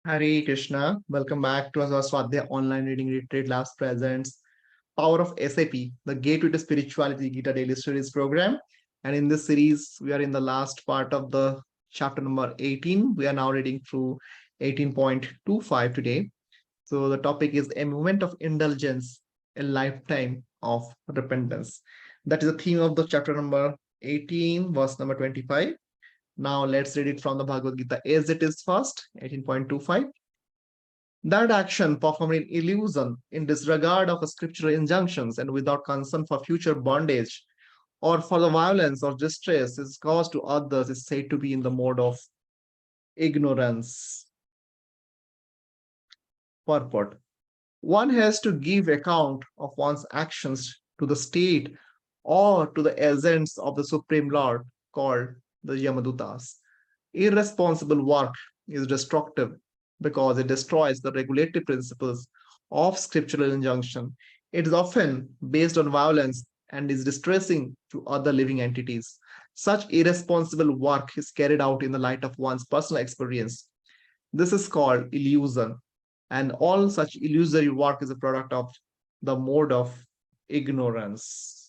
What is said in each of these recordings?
Hare Krishna. Welcome back to our Swadhyaya Online Reading Retreat Labs presents Power of SAP, the Gateway to Spirituality Gita Daily Studies program. And in this series, we are in the last part of the chapter number 18. We are now reading through 18.25 today. So the topic is a moment of indulgence, a lifetime of repentance. That is the theme of the chapter number 18, verse number 25. Now let's read it from the Bhagavad Gita as it is first, 18.25. That action performed in illusion, in disregard of scriptural injunctions, and without concern for future bondage or for the violence or distress is caused to others is said to be in the mode of ignorance. Purport. One has to give account of one's actions to the state or to the agents of the Supreme Lord called the Yamadutas. Irresponsible work is destructive because it destroys the regulative principles of scriptural injunction. It is often based on violence and is distressing to other living entities. Such irresponsible work is carried out in the light of one's personal experience. This is called illusion, and all such illusory work is a product of the mode of ignorance.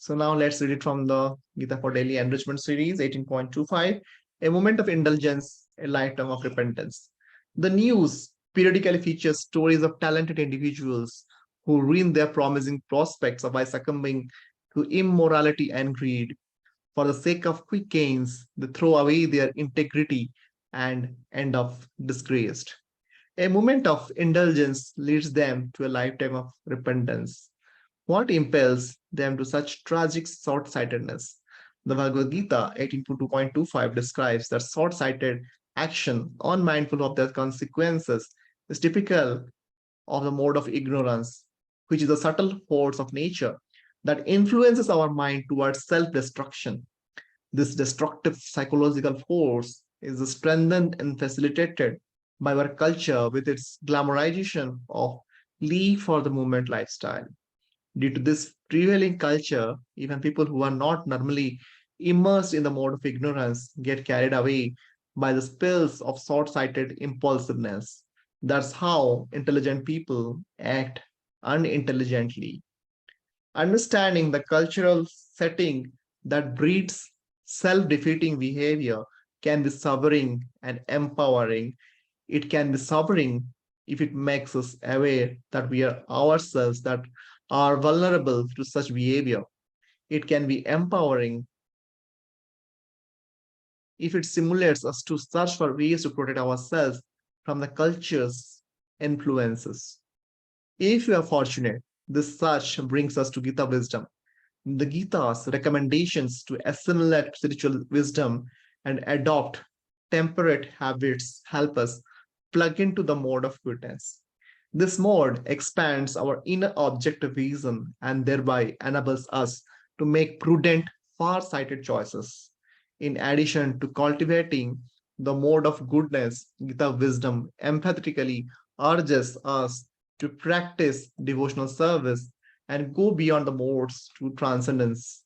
So now let's read it from the Gita for Daily Enrichment Series 18.25, a moment of indulgence, a lifetime of repentance. The news periodically features stories of talented individuals who ruin their promising prospects by succumbing to immorality and greed. For the sake of quick gains, they throw away their integrity and end up disgraced. A moment of indulgence leads them to a lifetime of repentance. What impels them to such tragic short sightedness? The Bhagavad Gita 18.2.25 describes that short sighted action, unmindful of their consequences, is typical of the mode of ignorance, which is a subtle force of nature that influences our mind towards self destruction. This destructive psychological force is strengthened and facilitated by our culture with its glamorization of live for the moment lifestyle. Due to this prevailing culture, even people who are not normally immersed in the mode of ignorance get carried away by the spills of short sighted impulsiveness. That's how intelligent people act unintelligently. Understanding the cultural setting that breeds self defeating behavior can be sobering and empowering. It can be sobering if it makes us aware that we are ourselves that are vulnerable to such behavior. It can be empowering if it stimulates us to search for ways to protect ourselves from the culture's influences. If we are fortunate, this search brings us to Gita wisdom. The Gita's recommendations to assimilate spiritual wisdom and adopt temperate habits help us plug into the mode of goodness. This mode expands our inner objective vision and thereby enables us to make prudent, far sighted choices. In addition to cultivating the mode of goodness, Gita wisdom empathetically urges us to practice devotional service and go beyond the modes to transcendence.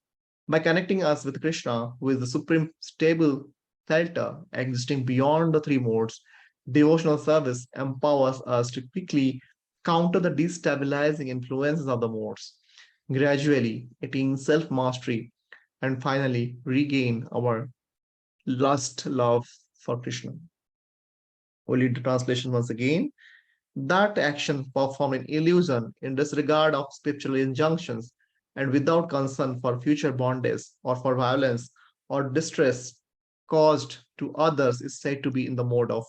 By connecting us with Krishna, who is the supreme stable shelter existing beyond the three modes, devotional service empowers us to quickly counter the destabilizing influences of the modes, gradually attain self mastery, and finally regain our lust love for Krishna. We'll read the translation once again. That action performed in illusion, in disregard of spiritual injunctions, and without concern for future bondage or for violence or distress caused to others is said to be in the mode of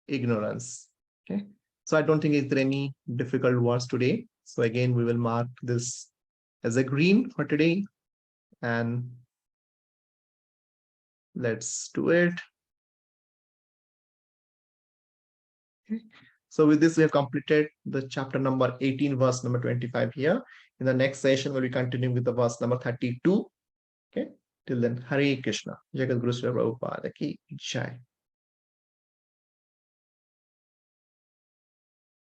ignorance. Okay. So I don't think it's any difficult words today. So again, we will mark this as a green for today. And let's do it. Okay. So with this, we have completed the chapter number 18, verse number 25 here. In the next session, we'll be continuing with the verse number 32. Okay. Till then, Hare Krishna. Jagat Guru Sri Prabhupada ki Jai.